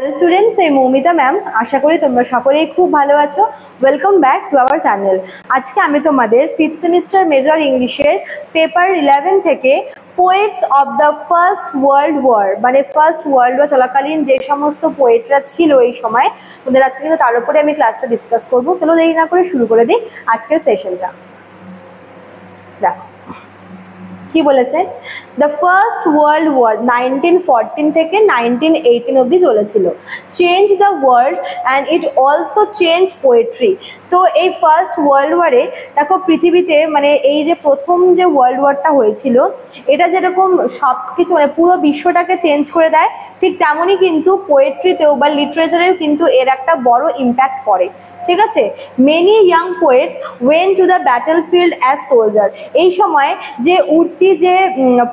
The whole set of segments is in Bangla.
স্টুডেন্টস, এই মৌমিতা ম্যাম। আশা করি তোমরা সকলেই খুব ভালো আছো। Welcome back to our channel. আজকে আমি তোমাদের 5th সেমিস্টার মেজর ইংলিশের পেপার 11 থেকে poets of the first world war, মানে ফার্স্ট ওয়ার্ল্ড ওয়ার চলাকালীন যে সমস্ত পোয়েটরা ছিল এই সময়, ওদের আজকে কিন্তু তার উপরে আমি ক্লাসটা ডিসকাস করবো। চলো দেরি না করে শুরু করে দিই আজকের সেশনটা। দেখো কি বলেছে, দ্য ফার্স্ট ওয়ার্ল্ড ওয়ার 1914 থেকে 1918 অবধি চলেছিল। Change the world and it also change poetry. তো এই ফার্স্ট ওয়ার্ল্ড ওয়ারে দেখো পৃথিবীতে মানে এই যে প্রথম যে ওয়ার্ল্ড ওয়ারটা হয়েছিল, এটা যেরকম সব কিছু মানে পুরো বিশ্বটাকে চেঞ্জ করে দেয়, ঠিক তেমনই কিন্তু পোয়েট্রিতেও বা লিটারেচারেও কিন্তু এর একটা বড় ইম্প্যাক্ট পড়ে। ঠিক আছে, many young poets went to the battle field as soldier. এই সময় যে উঠতি যে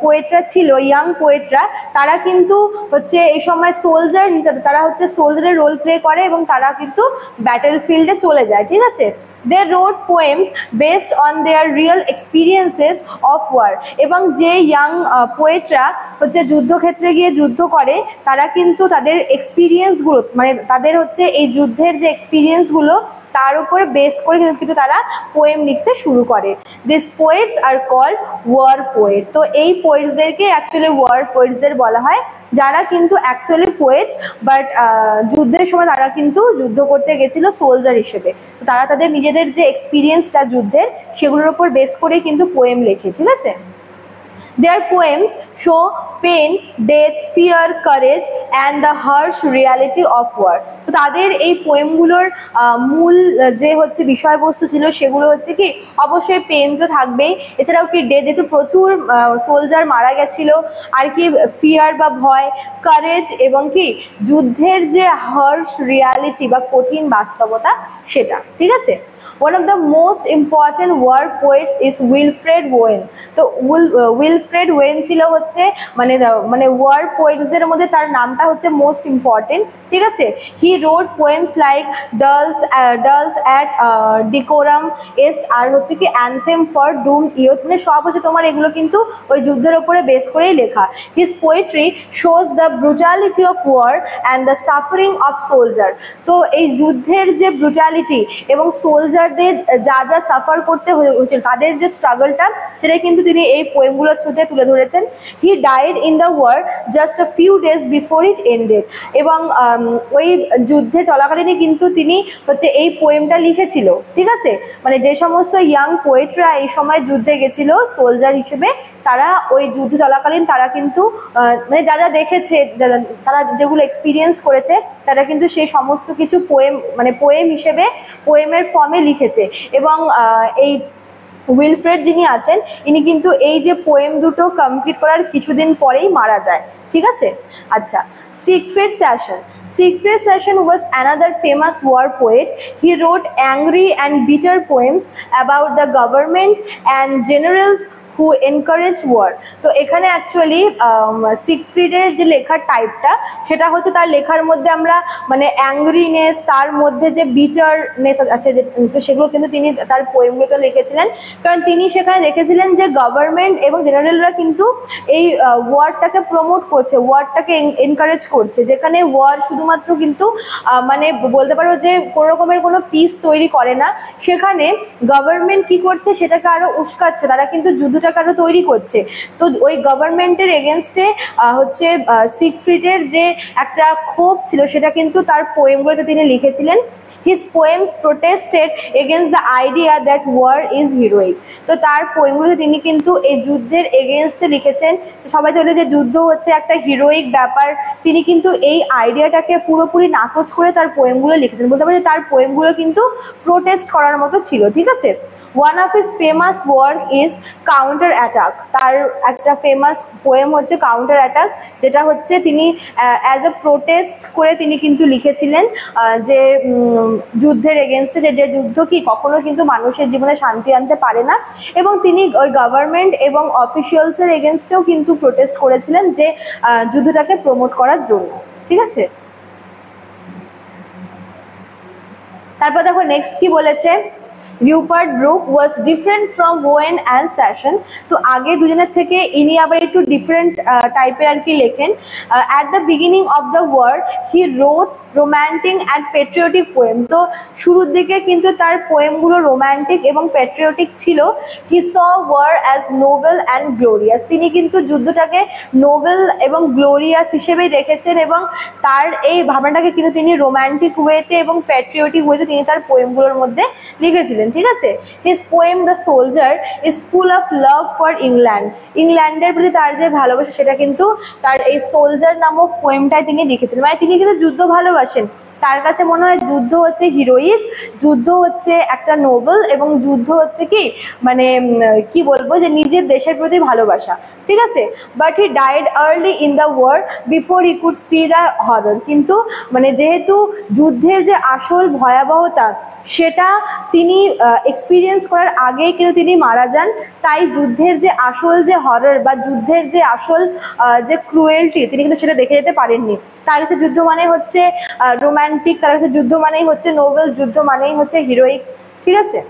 পোয়েটরা ছিল, ইয়াং পোয়েটরা, তারা কিন্তু হচ্ছে এই সময় সোলজার হিসাবে তারা হচ্ছে সোলজারের রোল প্লে করে এবং তারা কিন্তু ব্যাটল ফিল্ডে চলে যায়। ঠিক আছে, they wrote poems based on their real experiences of war. এবং যে ইয়াং পোয়েটরা হচ্ছে যুদ্ধক্ষেত্রে গিয়ে যুদ্ধ করে, তারা কিন্তু তাদের এক্সপিরিয়েন্সগুলো মানে তাদের হচ্ছে এই যুদ্ধের যে এক্সপিরিয়েন্সগুলো তার উপরে বেস করে কিন্তু তারা পোয়েম লিখতে শুরু করে। This poets are called war poet. তো এই পোয়েটসদেরকে অ্যাকচুয়ালি ওয়ার পোয়েটসদের বলা হয়, যারা কিন্তু অ্যাকচুয়ালি পোয়েট বাট যুদ্ধের সময় তারা কিন্তু যুদ্ধ করতে গেছিল সোলজার হিসেবে। তো তারা তাদের নিজেদের যে এক্সপিরিয়েন্সটা যুদ্ধের, সেগুলোর উপর বেস করে কিন্তু পোয়েম লেখে। ঠিক আছে, their poems show pain, death, fear, courage and the harsh reality of war. তো তাদের এই পোয়েমগুলোর মূল যে হচ্ছে বিষয়বস্তু ছিল সেগুলো হচ্ছে কি, অবশ্যই পেন তো থাকবেই, এছাড়াও কি ডেথ, যেহেতু প্রচুর সোলজার মারা গেছিল, আর কি ফিয়ার বা ভয়, কারেজ এবং কি যুদ্ধের যে হার্শ রিয়ালিটি বা কঠিন বাস্তবতা সেটা। ঠিক আছে, one of the most important war poets is Wilfred Owen. তো উইলফ্রেড ওয়েন ছিল হচ্ছে মানে ওয়ার পোয়েটসদের মধ্যে তার নামটা হচ্ছে মোস্ট ইম্পর্টেন্ট। ঠিক আছে, he wrote poems like Dulce et Decorum Est, আর হচ্ছে কি অ্যানথেম ফর ডুম ইয়থ, মানে সব হচ্ছে তোমার এগুলো কিন্তু ওই যুদ্ধের ওপরে বেস করেই লেখা। His poetry shows the brutality of war and the suffering of soldier. তো এই যুদ্ধের যে ব্রুটালিটি এবং সোলজারদের যা যা সাফার করতে হয়েছিল, তাদের যে স্ট্রাগলটা, সেটা কিন্তু তিনি এই পোয়েমগুলোর থ্রুতে তুলে ধরেছেন। He died in the war just a few days before it ended. এবং ওই যুদ্ধে চলাকালীনই কিন্তু তিনি হচ্ছে এই পোয়েমটা লিখেছিল। ঠিক আছে, মানে যে সমস্ত ইয়াং পোয়েটরা এই সময় যুদ্ধে গেছিল সোলজার হিসেবে, তারা ওই যুদ্ধ চলাকালীন তারা কিন্তু মানে যা যা দেখেছে, তারা যেগুলো এক্সপিরিয়েন্স করেছে, তারা কিন্তু সেই সমস্ত কিছু পোয়েম মানে পোয়েম হিসেবে পোয়েমের ফর্মে লিখেছে। এবং এই উইলফ্রেড যিনি আছেন, ইনি কিন্তু এই যে পোয়েম দুটো কমপ্লিট করার কিছুদিন পরেই মারা যায়। ঠিক আছে, আচ্ছা, Siegfried Sassoon was another famous war poet. He wrote angry and bitter poems about the government and generals who encourage war. তো এখানে অ্যাকচুয়ালি সিগফ্রিডের যে লেখার টাইপটা, সেটা হচ্ছে তার লেখার মধ্যে আমরা মানে অ্যাংরিনেস, তার মধ্যে যে বিটারনেস আছে, তো সেগুলো কিন্তু তিনি তার পোয়েমগুলোতে লিখেছিলেন। কারণ তিনি সেখানে দেখেছিলেন যে গভর্নমেন্ট এবং জেনারেলরা কিন্তু এই ওয়ারটাকে প্রমোট করছে, ওয়ারটাকে এনকারেজ করছে, যেখানে ওয়ার শুধুমাত্র কিন্তু মানে বলতে পারো যে কোনো রকমের কোনো পিস তৈরি করে না, সেখানে গভর্নমেন্ট কি করছে সেটাকে আরো উস্কাচ্ছে, তারা কিন্তু যুদ্ধটা আরো তৈরি করছে। তো ওই গভর্নমেন্টের এগেনস্টে হচ্ছে সিগফ্রিডের যে একটা ক্ষোভ ছিল, সেটা কিন্তু তার পোয়েমগুলোতে তিনি লিখেছিলেন। His poems protested against the idea that war is heroic. তো তার পোয়েমগুলোতে তিনি কিন্তু এই যুদ্ধের এগেনস্টে লিখেছেন। সবাই বলে যে যুদ্ধ হচ্ছে একটা হিরোইক ব্যাপার, তিনি কিন্তু এই আইডিয়াটাকে পুরোপুরি নাকচ করে তার পোয়েমগুলো লিখেছেন। বলতে পারি তার পোয়েমগুলো কিন্তু প্রোটেস্ট করার মতো ছিল। ঠিক আছে, one of his famous work is counter attack. তার একটা ফেমাস পোয়েম হচ্ছে কাউন্টার অ্যাটাক, যেটা হচ্ছে তিনি অ্যাজ এ প্রোটেস্ট করে তিনি কিন্তু লিখেছিলেন যে যুদ্ধের এগেনস্টে, যে যুদ্ধ কি কখনো কিন্তু মানুষের জীবনে শান্তি আনতে পারে না। এবং তিনি ওই গভর্নমেন্ট এবং অফিসিয়ালসের এগেনস্টেও কিন্তু প্রোটেস্ট করেছিলেন যে যুদ্ধটাকে প্রমোট করার জন্য। ঠিক আছে, তারপর দেখো নেক্সট কি বলেছে, Rupert Brooke was different from Owen and Sassoon. তো আগে দুজনের থেকে ইনি আবার একটু ডিফারেন্ট টাইপের আর কি লেখেন। At the beginning of the war he wrote romantic and patriotic poem. তো শুরুর দিকে কিন্তু তার পোয়েমগুলো রোম্যান্টিক এবং পেট্রিয়টিক ছিল। He saw war as noble and glorious. তিনি কিন্তু যুদ্ধটাকে নোবেল এবং গ্লোরিয়াস হিসেবেই দেখেছেন এবং তার এই ভাবনাটাকে কিন্তু তিনি রোম্যান্টিক ওয়েতে এবং প্যাট্রিয়টিক ওয়েতে তিনি তার পোয়েমগুলোর মধ্যে লিখেছিলেন, ঠিক আছে। His poem the soldier is full of love for England. ইংল্যান্ডের প্রতি তার যে ভালোবাসা সেটা কিন্তু তার এই সোলজার নামক পোয়েমটায় তিনি লিখেছিলেন। মানে তিনি কিন্তু যুদ্ধ ভালোবাসেন, তার কাছে মনে হয় যুদ্ধ হচ্ছে হিরোইক, যুদ্ধ হচ্ছে একটা নোবেল এবং যুদ্ধ হচ্ছে কি মানে কি বলবো যে নিজের দেশের প্রতি ভালোবাসা, ঠিক আছে। But he died early in the war before he could see the horror. কিন্তু মানে যেহেতু যুদ্ধের যে আসল ভয়াবহতা সেটা তিনি এক্সপিরিয়েন্স করার আগেই কিন্তু তিনি মারা যান, তাই যুদ্ধের যে আসল যে হরর বা যুদ্ধের যে আসল যে ক্রুয়েলটি তিনি কিন্তু সেটা দেখে যেতে পারেননি। তার কাছে যুদ্ধ মানে হচ্ছে রোম্যান্টিক, তার কাছে যুদ্ধ মানেই হচ্ছে নোবেল, যুদ্ধ মানেই হচ্ছে হিরোইক, ঠিক আছে।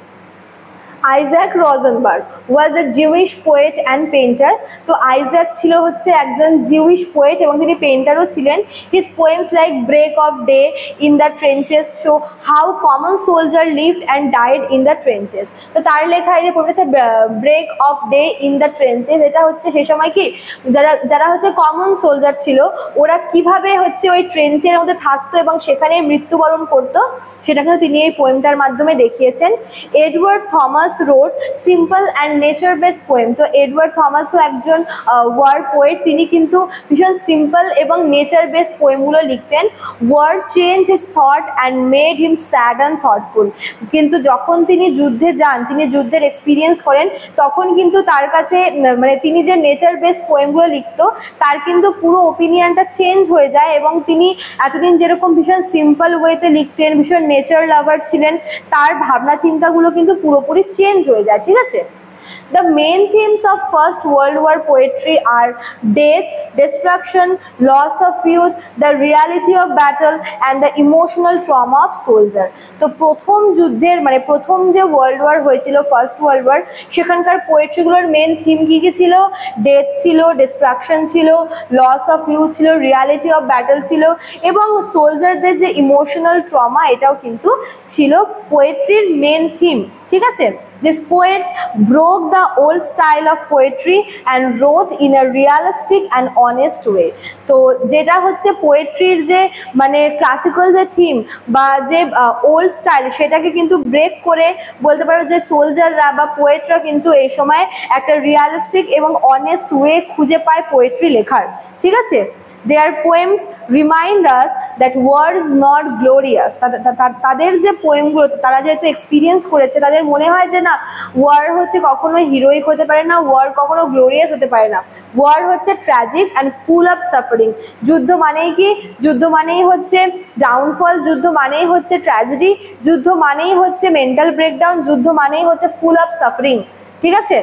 Isaac Rosenberg was a Jewish poet and painter. তো আইজ্যাক ছিল হচ্ছে একজন জিউইশ পোয়েট এবং তিনি পেইন্টারও ছিলেন। His poems like break of day in the trenches show how common soldier lived and died in the trenches. তো তার লেখা এই যে পোয়েমটা break of day in the trenches, এটা হচ্ছে সে সময় কি যারা হচ্ছে কমন সোলজার ছিল ওরা কিভাবে হচ্ছে ওই ট্রেঞ্চের মধ্যে থাকতো এবং সেখানে মৃত্যুবরণ করতো সেটা কিন্তু তিনি এই পোয়েমটার মাধ্যমে দেখিয়েছেন। Edward Thomas wrote simple and nature based poem। তো এডওয়ার্ড থমাসও একজন ওয়ার পোয়েট, তিনি কিন্তু ভীষণ সিম্পল এবং নেচার বেসড পোয়েমগুলো লিখতেন। War change his thought and made him sad and thoughtful. কিন্তু যখন তিনি যুদ্ধে যান, তিনি যুদ্ধের এক্সপিরিয়েন্স করেন, তখন কিন্তু তার কাছে মানে তিনি যে নেচার বেসড পোয়েমগুলো লিখতো তার কিন্তু পুরো ওপিনিয়নটা চেঞ্জ হয়ে যায় এবং তিনি এতদিন যেরকম ভীষণ সিম্পল ওয়েতে লিখতেন, ভীষণ নেচার লাভার ছিলেন, তার ভাবনা চিন্তাগুলো কিন্তু পুরোপুরি চেঞ্জ হয়ে যায়, ঠিক আছে। The main themes of First World War poetry are death, destruction, loss of youth, the reality of battle and the emotional trauma of soldier। তো প্রথম যুদ্ধের মানে প্রথম যে ওয়ার্ল্ড ওয়ার হয়েছিল ফার্স্ট ওয়ার্ল্ড ওয়ার, সেখানকার পোয়েট্রিগুলোর মেন থিম কী কী ছিল? ডেথ ছিল, ডিস্ট্রাকশন ছিল, লস অফ ইউথ ছিল, রিয়ালিটি অফ ব্যাটল ছিল এবং সোলজারদের যে ইমোশনাল ট্রমা এটাও কিন্তু ছিল পোয়েট্রির মেন থিম, ঠিক আছে। These poets broke the old style of poetry and wrote in a realistic and honest way। তো যেটা হচ্ছে পোয়েট্রির যে মানে ক্লাসিক্যাল যে থিম বা যে ওল্ড স্টাইল সেটাকে কিন্তু ব্রেক করে বলতে পারো যে সোলজাররা বা পোয়েটরা কিন্তু এই সময় একটা রিয়ালিস্টিক এবং অনেস্ট ওয়ে খুঁজে পায় পোয়েট্রি লেখার, ঠিক আছে। Their poems remind us that war is not glorious। তাদের যে পোয়েমগুলো তারা যেহেতু এক্সপিরিয়েন্স করেছে তাদের মনে হয় যে না, ওয়ার হচ্ছে কখনো হিরোইক হতে পারে না, ওয়ার কখনো গ্লোরিয়াস হতে পারে না, ওয়ার হচ্ছে tragic and full of suffering. যুদ্ধ মানেই কি? যুদ্ধ মানেই হচ্ছে ডাউনফল, যুদ্ধ মানেই হচ্ছে ট্র্যাজেডি, যুদ্ধ মানেই হচ্ছে মেন্টাল ব্রেকডাউন, যুদ্ধ মানেই হচ্ছে ফুল অফ সাফারিং, ঠিক আছে।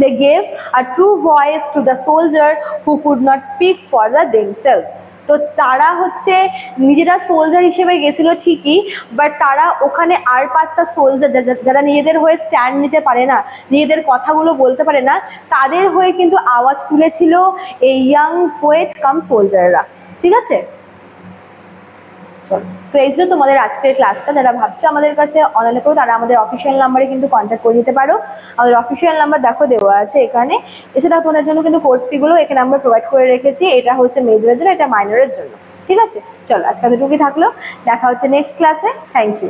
They gave a true voice to the soldier who could not speak for themselves। তো তারা হচ্ছে নিজেরা সোলজার হিসেবে গেছিল ঠিকই, বাট তারা ওখানে আর 5টা সোলজার যারা নিজেদের হয়ে স্ট্যান্ড নিতে পারে না, নিজেদের কথাগুলো বলতে পারে না, তাদের হয়ে কিন্তু আওয়াজ তুলেছিল এই ইয়াং পোয়েট কাম সোলজাররা, ঠিক আছে। তো এই ছিল তোমাদের আজকের ক্লাসটা। যারা ভাবছো আমাদের কাছে অনলাইনে করো তারা আমাদের অফিসিয়াল নাম্বারে কিন্তু কন্ট্যাক্ট করে নিতে পারো। আমাদের অফিসিয়াল নাম্বার দেখো দেওয়া আছে এখানে। এছাড়া তোমাদের জন্য কিন্তু কোর্স ফিগুলো এখানে আমরা প্রোভাইড করে রেখেছি। এটা হচ্ছে মেজরের জন্য, এটা মাইনরের জন্য, ঠিক আছে। চলো আজকে এতটুকুই থাকলো, দেখা হচ্ছে নেক্সট ক্লাসে। Thank you.